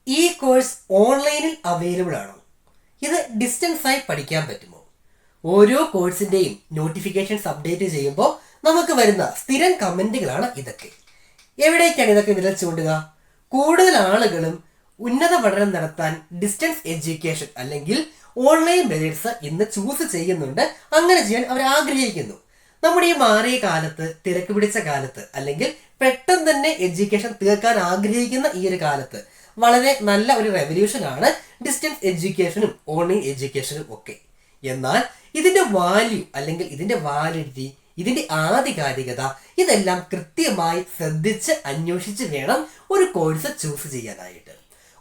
ഈ കോഴ്സ് ഓൺലൈനിൽ അവൈലബിൾ ആണോ? ഇത് ഡിസ്റ്റൻസ് ആയി പഠിക്കാൻ പറ്റുമോ? ഓരോ കോഴ്സിന്റെയും നോട്ടിഫിക്കേഷൻസ് അപ്ഡേറ്റ് ചെയ്യുമ്പോൾ നമുക്ക് വരുന്ന സ്ഥിരം കമന്റുകളാണ് ഇതൊക്കെ. എവിടേക്കാണ് ഇതൊക്കെ വിരൽ ചൂണ്ടുക? കൂടുതൽ ആളുകളും ഉന്നത പഠനം നടത്താൻ ഡിസ്റ്റൻസ് എഡ്യൂക്കേഷൻ അല്ലെങ്കിൽ ഓൺലൈൻ മെത്തേഡ്സ് ഇന്ന് ചൂസ് ചെയ്യുന്നുണ്ട്. അങ്ങനെ ചെയ്യാൻ അവർ ആഗ്രഹിക്കുന്നു. നമ്മുടെ ഈ മാറിയ കാലത്ത്, തിരക്ക് പിടിച്ച കാലത്ത്, അല്ലെങ്കിൽ പെട്ടെന്ന് തന്നെ എഡ്യൂക്കേഷൻ തീർക്കാൻ ആഗ്രഹിക്കുന്ന ഈ ഒരു കാലത്ത് വളരെ നല്ല ഒരു റെവല്യൂഷനാണ് ഡിസ്റ്റൻസ് എഡ്യൂക്കേഷനും ഓൺലൈൻ എഡ്യൂക്കേഷനും ഒക്കെ. എന്നാൽ ഇതിന്റെ വാല്യൂ അല്ലെങ്കിൽ ഇതിന്റെ വാലിഡിറ്റി, ഇതിന്റെ ആധികാരികത, ഇതെല്ലാം കൃത്യമായി ശ്രദ്ധിച്ച് അന്വേഷിച്ച് വേണം ഒരു കോഴ്സ് ചൂസ് ചെയ്യാനായിട്ട്.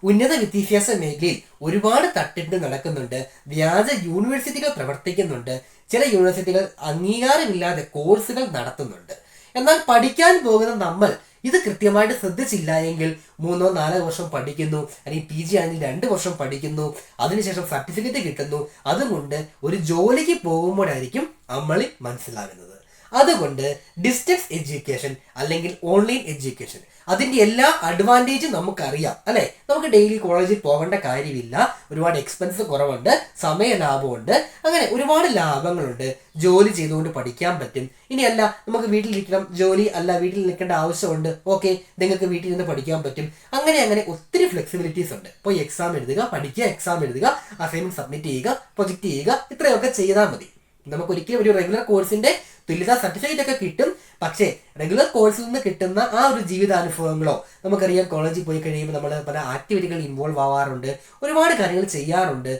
ഉന്നത വിദ്യാഭ്യാസ മേഖലയിൽ ഒരുപാട് തട്ടിപ്പ് നടക്കുന്നുണ്ട്. വ്യാജ യൂണിവേഴ്സിറ്റികൾ പ്രവർത്തിക്കുന്നുണ്ട്. ചില യൂണിവേഴ്സിറ്റികൾ അംഗീകാരമില്ലാതെ കോഴ്സുകൾ നടത്തുന്നുണ്ട്. എന്നാൽ പഠിക്കാൻ പോകുന്ന നമ്മൾ ഇത് കൃത്യമായിട്ട് ശ്രദ്ധിച്ചില്ല എങ്കിൽ 3-4 വർഷം പഠിക്കുന്നു, അല്ലെങ്കിൽ PG ആണെങ്കിൽ 2 വർഷം പഠിക്കുന്നു, അതിനുശേഷം സർട്ടിഫിക്കറ്റ് കിട്ടുന്നു. അതുകൊണ്ട് ഒരു ജോലിക്ക് പോകുമ്പോഴായിരിക്കും നമ്മൾ മനസ്സിലാകുന്നത്. അതുകൊണ്ട് ഡിസ്റ്റൻസ് എഡ്യൂക്കേഷൻ അല്ലെങ്കിൽ ഓൺലൈൻ എഡ്യൂക്കേഷൻ അതിന്റെ എല്ലാ അഡ്വാൻറ്റേജും നമുക്കറിയാം അല്ലെ. നമുക്ക് ഡെയിലി കോളേജിൽ പോകേണ്ട കാര്യമില്ല, ഒരുപാട് എക്സ്പെൻസ് കുറവുണ്ട്, സമയ ലാഭമുണ്ട്, അങ്ങനെ ഒരുപാട് ലാഭങ്ങളുണ്ട്. ജോലി ചെയ്തുകൊണ്ട് പഠിക്കാൻ പറ്റും. ഇനിയല്ല നമുക്ക് വീട്ടിലിരിക്കണം, ജോലി അല്ല വീട്ടിൽ നിൽക്കേണ്ട ആവശ്യമുണ്ട്, ഓക്കെ, നിങ്ങൾക്ക് വീട്ടിൽ നിന്ന് പഠിക്കാൻ പറ്റും. അങ്ങനെ ഒത്തിരി ഫ്ലെക്സിബിലിറ്റീസ് ഉണ്ട്. ഇപ്പോൾ എക്സാം എഴുതുക, പഠിക്കുക, എക്സാം എഴുതുക, അസൈൻമെന്റ് സബ്മിറ്റ് ചെയ്യുക, പ്രൊജക്റ്റ് ചെയ്യുക, ഇത്രയൊക്കെ ചെയ്താൽ മതി. നമുക്ക് ഒരിക്കലും ഒരു റെഗുലർ കോഴ്സിന്റെ തുല്യതാ സർട്ടിഫിക്കറ്റ് ഒക്കെ കിട്ടും. പക്ഷേ റെഗുലർ കോഴ്സിൽ നിന്ന് കിട്ടുന്ന ആ ഒരു ജീവിതാനുഭവങ്ങളോ, നമുക്കറിയാം കോളേജിൽ പോയി കഴിയുമ്പോൾ നമ്മൾ പല ആക്ടിവിറ്റികളിൽ ഇൻവോൾവ് ആവാറുണ്ട്, ഒരുപാട് കാര്യങ്ങൾ ചെയ്യാറുണ്ട്,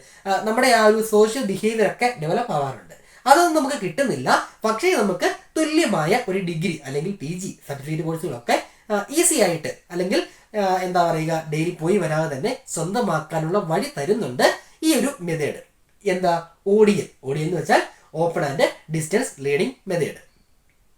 നമ്മുടെ ആ ഒരു സോഷ്യൽ ബിഹേവിയർ ഒക്കെ ഡെവലപ്പ് ആവാറുണ്ട്. അതൊന്നും നമുക്ക് കിട്ടുന്നില്ല. പക്ഷേ നമുക്ക് തുല്യമായ ഒരു ഡിഗ്രി അല്ലെങ്കിൽ PG സർട്ടിഫിക്കറ്റ് കോഴ്സുകളൊക്കെ ഈസി ആയിട്ട് അല്ലെങ്കിൽ എന്താ പറയുക ഡെയിലി പോയി വരാതെ തന്നെ സ്വന്തമാക്കാനുള്ള വഴി തരുന്നുണ്ട് ഈ ഒരു മെത്തേഡ്. എന്താ? ODL എന്ന് വെച്ചാൽ open and distance learning method.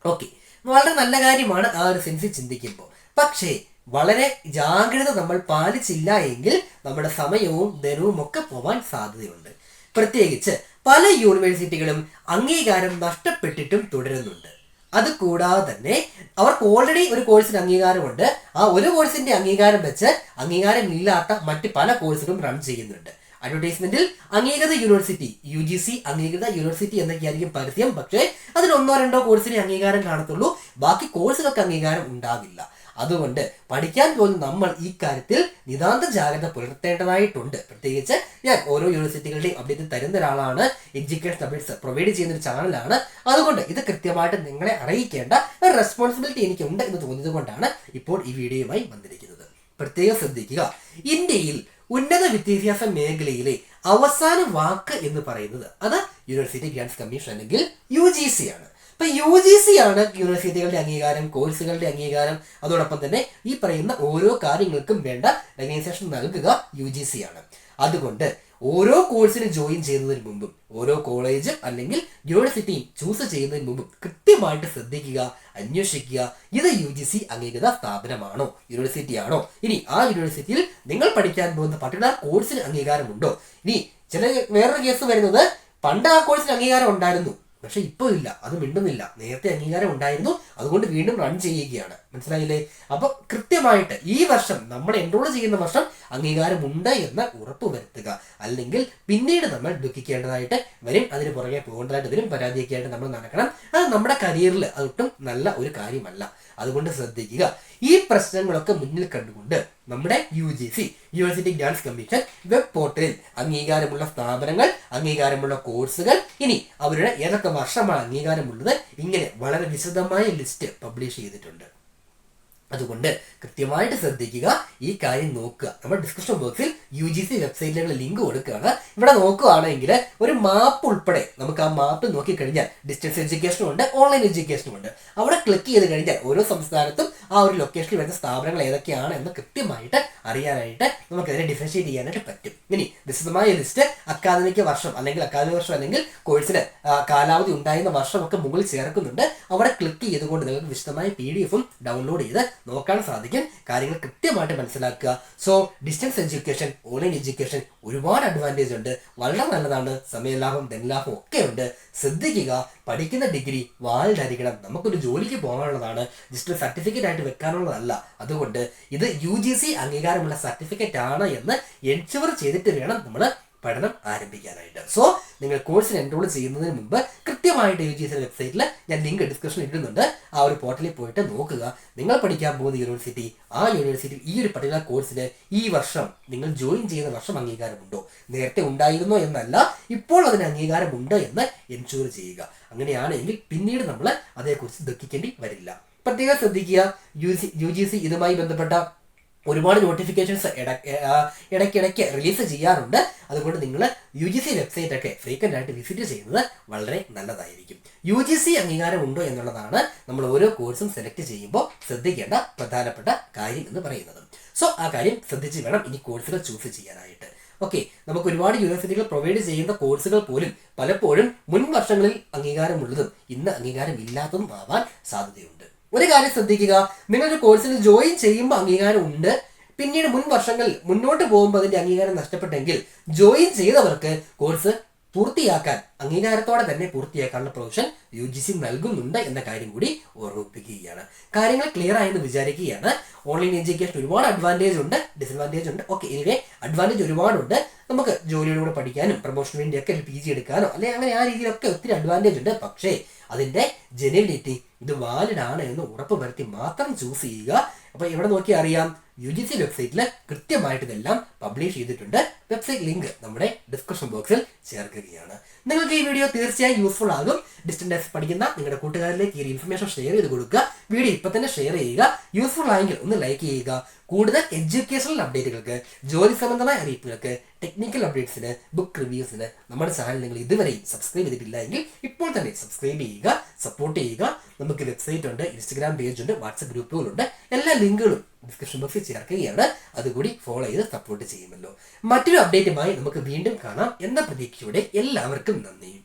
Okay, വളരെ നല്ല കാര്യമാണ് ആ ഒരു സെൻസിൽ ചിന്തിക്കുമ്പോൾ. പക്ഷേ വളരെ ജാഗ്രത നമ്മൾ പാലിച്ചില്ല എങ്കിൽ നമ്മുടെ സമയവും ധനവും ഒക്കെ പോവാൻ സാധ്യതയുണ്ട്. പ്രത്യേകിച്ച് പല യൂണിവേഴ്സിറ്റികളും അംഗീകാരം നഷ്ടപ്പെട്ടിട്ടും തുടരുന്നുണ്ട്. അത് കൂടാതെ തന്നെ അവർക്ക് ഓൾറെഡി ഒരു കോഴ്സിന് അംഗീകാരമുണ്ട്. ആ ഒരു കോഴ്സിന്റെ അംഗീകാരം വെച്ച് അംഗീകാരമില്ലാത്ത മറ്റ് പല കോഴ്സുകളും റൺ ചെയ്യുന്നുണ്ട്. അഡ്വർടൈസ്മെന്റിൽ അംഗീകൃത യൂണിവേഴ്സിറ്റി, UGC അംഗീകൃത യൂണിവേഴ്സിറ്റി എന്നൊക്കെയായിരിക്കും പരസ്യം. പക്ഷേ അതിൽ 1-2 കോഴ്സിന് അംഗീകാരം കാണത്തുള്ളൂ, ബാക്കി കോഴ്സുകൾക്ക് അംഗീകാരം ഉണ്ടാവില്ല. അതുകൊണ്ട് പഠിക്കാൻ പോകുന്ന നമ്മൾ ഈ കാര്യത്തിൽ നിതാന്ത ജാഗ്രത പുലർത്തേണ്ടതായിട്ടുണ്ട്. പ്രത്യേകിച്ച് ഞാൻ ഓരോ യൂണിവേഴ്സിറ്റികളുടെയും അപ്ഡേറ്റ് തരുന്ന ഒരാളാണ്, എഡ്യൂക്കേഷൻ അപ്ഡേറ്റ്സ് പ്രൊവൈഡ് ചെയ്യുന്ന ഒരു ചാനലാണ്. അതുകൊണ്ട് ഇത് കൃത്യമായിട്ട് നിങ്ങളെ അറിയിക്കേണ്ട ഒരു റെസ്പോൺസിബിലിറ്റി എനിക്കുണ്ട് എന്ന് തോന്നിയത് കൊണ്ടാണ് ഇപ്പോൾ ഈ വീഡിയോയുമായി വന്നിരിക്കുന്നത്. പ്രത്യേകം ശ്രദ്ധിക്കുക, ഇന്ത്യയിൽ ഉന്നത വിദ്യാഭ്യാസ മേഖലയിലെ അവസാന വാക്ക് എന്ന് പറയുന്നത് അത് യൂണിവേഴ്സിറ്റി ഗ്രാന്റ്സ് കമ്മീഷൻ അല്ലെങ്കിൽ UGC ആണ്. ഇപ്പൊ UGC ആണ് യൂണിവേഴ്സിറ്റികളുടെ അംഗീകാരം, കോഴ്സുകളുടെ അംഗീകാരം, അതോടൊപ്പം തന്നെ ഈ പറയുന്ന ഓരോ കാര്യങ്ങൾക്കും വേണ്ട റെക്കഗ്നൈസേഷൻ നൽകുക UGC ആണ്. അതുകൊണ്ട് ഓരോ കോഴ്സിന് ജോയിൻ ചെയ്യുന്നതിന് മുമ്പും ഓരോ കോളേജ് അല്ലെങ്കിൽ യൂണിവേഴ്സിറ്റിയും ചൂസ് ചെയ്യുന്നതിന് മുമ്പും കൃത്യമായിട്ട് ശ്രദ്ധിക്കുക, അന്വേഷിക്കുക, ഇത് UGC അംഗീകൃത സ്ഥാപനമാണോ, യൂണിവേഴ്സിറ്റി ആണോ, ഇനി ആ യൂണിവേഴ്സിറ്റിയിൽ നിങ്ങൾ പഠിക്കാൻ പോകുന്ന പർട്ടിക്കുലർ കോഴ്സിന് അംഗീകാരമുണ്ടോ. ഇനി വേറൊരു കേസ് വരുന്നത്, പണ്ട് ആ കോഴ്സിന് അംഗീകാരം ഉണ്ടായിരുന്നു, പക്ഷെ ഇപ്പോൾ ഇല്ല, അത് മിണ്ടുന്നില്ല, നേരത്തെ അംഗീകാരം ഉണ്ടായിരുന്നു, അതുകൊണ്ട് വീണ്ടും റൺ ചെയ്യുകയാണ്. മനസ്സിലായില്ലേ? അപ്പൊ കൃത്യമായിട്ട് ഈ വർഷം നമ്മൾ എൻറോൾ ചെയ്യുന്ന വർഷം അംഗീകാരം ഉണ്ട് എന്ന് ഉറപ്പ് വരുത്തുക. അല്ലെങ്കിൽ പിന്നീട് നമ്മൾ ദുഃഖിക്കേണ്ടതായിട്ട് വരും, അതിന് പുറകെ പോകേണ്ടതായിട്ട് വരും, പരാതിയൊക്കെ ആയിട്ട് നമ്മൾ നടക്കണം. അത് നമ്മുടെ കരിയറിൽ അതൊട്ടും നല്ല ഒരു കാര്യമല്ല. അതുകൊണ്ട് ശ്രദ്ധിക്കുക. ഈ പ്രശ്നങ്ങളൊക്കെ മുന്നിൽ കണ്ടുകൊണ്ട് നമ്മുടെ UGC university grants commission web പോർട്ടലിൽ അംഗീകാരമുള്ള സ്ഥാപനങ്ങൾ, അംഗീകാരമുള്ള കോഴ്സുകൾ, ഇനി അവരുടെ ഏതൊക്കെ വർഷമാണ് അംഗീകാരമുള്ളത്, ഇങ്ങനെ വളരെ വിശദമായ ലിസ്റ്റ് പബ്ലിഷ് ചെയ്തിട്ടുണ്ട്. അതുകൊണ്ട് കൃത്യമായിട്ട് ശ്രദ്ധിക്കുക, ഈ കാര്യം നോക്കുക. നമ്മുടെ ഡിസ്ക്രിപ്ഷൻ ബോക്സിൽ UGC വെബ്സൈറ്റിലുള്ള ലിങ്ക് കൊടുക്കുകയാണ്. ഇവിടെ നോക്കുകയാണെങ്കിൽ ഒരു മാപ്പ് ഉൾപ്പെടെ നമുക്ക് ആ മാപ്പ് നോക്കിക്കഴിഞ്ഞാൽ ഡിസ്റ്റൻസ് എഡ്യൂക്കേഷനും ഉണ്ട്, ഓൺലൈൻ എഡ്യൂക്കേഷനും ഉണ്ട്. അവിടെ ക്ലിക്ക് ചെയ്ത് കഴിഞ്ഞാൽ ഓരോ സംസ്ഥാനത്തും ആ ഒരു ലൊക്കേഷനിൽ വരുന്ന സ്ഥാപനങ്ങൾ ഏതൊക്കെയാണ് എന്ന് കൃത്യമായിട്ട് അറിയാനായിട്ട് നമുക്കതിനെ ഡിഫറൻഷിയേറ്റ് ചെയ്യാനായിട്ട് പറ്റും. ഇനി വിശദമായ ലിസ്റ്റ് അക്കാദമിക് വർഷം അല്ലെങ്കിൽ അക്കാദമിക് വർഷം അല്ലെങ്കിൽ കോഴ്സിന് കാലാവധി ഉണ്ടായിരുന്ന വർഷമൊക്കെ മുകളിൽ ചേർക്കുന്നുണ്ട്. അവിടെ ക്ലിക്ക് ചെയ്തുകൊണ്ട് നിങ്ങൾക്ക് വിശദമായ PDF ഡൗൺലോഡ് ചെയ്ത് നോക്കാൻ സാധിക്കും. കാര്യങ്ങൾ കൃത്യമായിട്ട് മനസ്സിലാക്കുക. So distance education, online education ഒരുപാട് അഡ്വാൻറ്റേജ് ഉണ്ട്, വളരെ നല്ലതാണ്, സമയലാഭം ധനലാഭം ഒക്കെ ഉണ്ട്. ശ്രദ്ധിക്കുക, പഠിക്കുന്ന ഡിഗ്രി വാലിഡ് ആയിരിക്കണം. നമുക്കൊരു ജോലിക്ക് പോകാനുള്ളതാണ്, ജസ്റ്റ് ഒരു സർട്ടിഫിക്കറ്റ് ആയിട്ട് വെക്കാനുള്ളതല്ല. അതുകൊണ്ട് ഇത് UGC അംഗീകാരമുള്ള സർട്ടിഫിക്കറ്റ് ആണ് എന്ന് എൻഷുർ ചെയ്തിട്ട് വേണം നമ്മൾ പഠനം ആരംഭിക്കാനായിട്ട്. സോ നിങ്ങൾ കോഴ്സിന് എൻറോൾ ചെയ്യുന്നതിന് മുമ്പ് കൃത്യമായിട്ട് UGC വെബ്സൈറ്റിൽ ഞാൻ ലിങ്ക് ഡിസ്ക്രിപ്ഷനിൽ ഇടുന്നുണ്ട്. ആ ഒരു പോർട്ടലിൽ പോയിട്ട് നോക്കുക. നിങ്ങൾ പഠിക്കാൻ പോകുന്ന യൂണിവേഴ്സിറ്റി, ആ യൂണിവേഴ്സിറ്റി ഈ ഒരു പർട്ടിക്കുലർ കോഴ്സിന് ഈ വർഷം നിങ്ങൾ ജോയിൻ ചെയ്യുന്ന വർഷം അംഗീകാരമുണ്ടോ, നേരത്തെ ഉണ്ടായിരുന്നോ എന്നല്ല, ഇപ്പോൾ അതിന് അംഗീകാരമുണ്ട് എന്ന് എൻഷുർ ചെയ്യുക. അങ്ങനെയാണെങ്കിൽ പിന്നീട് നമ്മൾ അതേക്കുറിച്ച് ദുഃഖിക്കേണ്ടി വരില്ല. പ്രത്യേകം ശ്രദ്ധിക്കുക, UGC ഇതുമായി ബന്ധപ്പെട്ട ഒരുപാട് നോട്ടിഫിക്കേഷൻസ് ഇടയ്ക്കിടയ്ക്ക് റിലീസ് ചെയ്യാറുണ്ട്. അതുകൊണ്ട് നിങ്ങൾ UGC വെബ്സൈറ്റ് ഒക്കെ ഫ്രീക്വൻ്റ് ആയിട്ട് വിസിറ്റ് ചെയ്യുന്നത് വളരെ നല്ലതായിരിക്കും. UGC അംഗീകാരം ഉണ്ടോ എന്നുള്ളതാണ് നമ്മൾ ഓരോ കോഴ്സും സെലക്ട് ചെയ്യുമ്പോൾ ശ്രദ്ധിക്കേണ്ട പ്രധാനപ്പെട്ട കാര്യം എന്ന് പറയുന്നത്. സോ ആ കാര്യം ശ്രദ്ധിച്ച് വേണം ഇനി കോഴ്സുകൾ ചൂസ് ചെയ്യാനായിട്ട്. ഓക്കെ, നമുക്ക് ഒരുപാട് യൂണിവേഴ്സിറ്റികൾ പ്രൊവൈഡ് ചെയ്യുന്ന കോഴ്സുകൾ പോലും പലപ്പോഴും മുൻ വർഷങ്ങളിൽ അംഗീകാരമുള്ളതും ഇന്ന് അംഗീകാരം ഇല്ലാത്തതും ആവാൻ സാധ്യതയുണ്ട്. ഒരു കാര്യം ശ്രദ്ധിക്കുക, നിങ്ങളൊരു കോഴ്സിൽ ജോയിൻ ചെയ്യുമ്പോൾ അംഗീകാരം ഉണ്ട്, പിന്നീട് മുൻ വർഷങ്ങളിൽ മുന്നോട്ട് പോകുമ്പോൾ അതിന്റെ അംഗീകാരം നഷ്ടപ്പെട്ടെങ്കിൽ ജോയിൻ ചെയ്തവർക്ക് കോഴ്സ് പൂർത്തിയാക്കാൻ, അംഗീകാരത്തോടെ തന്നെ പൂർത്തിയാക്കാനുള്ള പ്രൊവിഷൻ UGC നൽകുന്നുണ്ട് എന്ന കാര്യം കൂടി ഓർമ്മിപ്പിക്കുകയാണ്. കാര്യങ്ങൾ ക്ലിയർ ആയെന്ന് വിചാരിക്കുകയാണ്. ഓൺലൈൻ എഡ്യൂക്കേഷൻ ഒരുപാട് അഡ്വാൻറ്റേജ് ഉണ്ട്, ഡിസഡ്വാൻറ്റേജ് ഉണ്ട്. ഓക്കെ, എനിവേ അഡ്വാൻറ്റേജ് ഒരുപാടുണ്ട്. നമുക്ക് ജോലിയിലൂടെ പഠിക്കാനും പ്രൊമോഷന് വേണ്ടിയൊക്കെ PG എടുക്കാനോ അല്ലെ അങ്ങനെ ആ രീതിയിലൊക്കെ ഒത്തിരി അഡ്വാൻറ്റേജ് ഉണ്ട്. പക്ഷേ അതിന്റെ ജെന്യുവിനിറ്റി, ഇത് വാലിഡ് ആണ് എന്ന് ഉറപ്പ് വരുത്തി മാത്രം ചൂസ് ചെയ്യുക. അപ്പോൾ എവിടെ നോക്കി അറിയാം, UGC വെബ്സൈറ്റിൽ കൃത്യമായിട്ട് ഇതെല്ലാം പബ്ലിഷ് ചെയ്തിട്ടുണ്ട്. വെബ്സൈറ്റ് ലിങ്ക് നമ്മുടെ ഡിസ്ക്രിപ്ഷൻ ബോക്സിൽ ചേർക്കുകയാണ്. നിങ്ങൾക്ക് ഈ വീഡിയോ തീർച്ചയായും യൂസ്ഫുൾ ആകും. ഡിസ്റ്റൻസ് പഠിക്കുന്ന നിങ്ങളുടെ കൂട്ടുകാരിലേക്ക് ഈ ഇൻഫർമേഷൻ ഷെയർ ചെയ്ത് കൊടുക്കുക. വീഡിയോ ഇപ്പം തന്നെ ഷെയർ ചെയ്യുക. യൂസ്ഫുൾ ആയെങ്കിൽ ഒന്ന് ലൈക്ക് ചെയ്യുക. കൂടുതൽ എഡ്യൂക്കേഷണൽ അപ്ഡേറ്റുകൾക്ക്, ജോലി സംബന്ധമായ അറിയിപ്പുകൾക്ക്, ടെക്നിക്കൽ അപ്ഡേറ്റ്സിന്, ബുക്ക് റിവ്യൂസിന് നമ്മുടെ ചാനൽ നിങ്ങൾ ഇതുവരെയും സബ്സ്ക്രൈബ് ചെയ്തിട്ടില്ല എങ്കിൽ ഇപ്പോൾ തന്നെ സബ്സ്ക്രൈബ് ചെയ്യുക, സപ്പോർട്ട് ചെയ്യുക. നമുക്ക് വെബ്സൈറ്റ് ഉണ്ട്, ഇൻസ്റ്റഗ്രാം പേജ് ഉണ്ട്, വാട്സപ്പ് ഗ്രൂപ്പുകളുണ്ട്. എല്ലാ ലിങ്കുകളും ഡിസ്ക്രിപ്ഷൻ ബോക്സിൽ ചേർക്കുകയാണ്. അതുകൂടി ഫോളോ ചെയ്ത് സപ്പോർട്ട് ചെയ്യുമല്ലോ. മറ്റൊരു അപ്ഡേറ്റുമായി നമുക്ക് വീണ്ടും കാണാം എന്ന പ്രതീക്ഷയോടെ എല്ലാവർക്കും നന്ദി.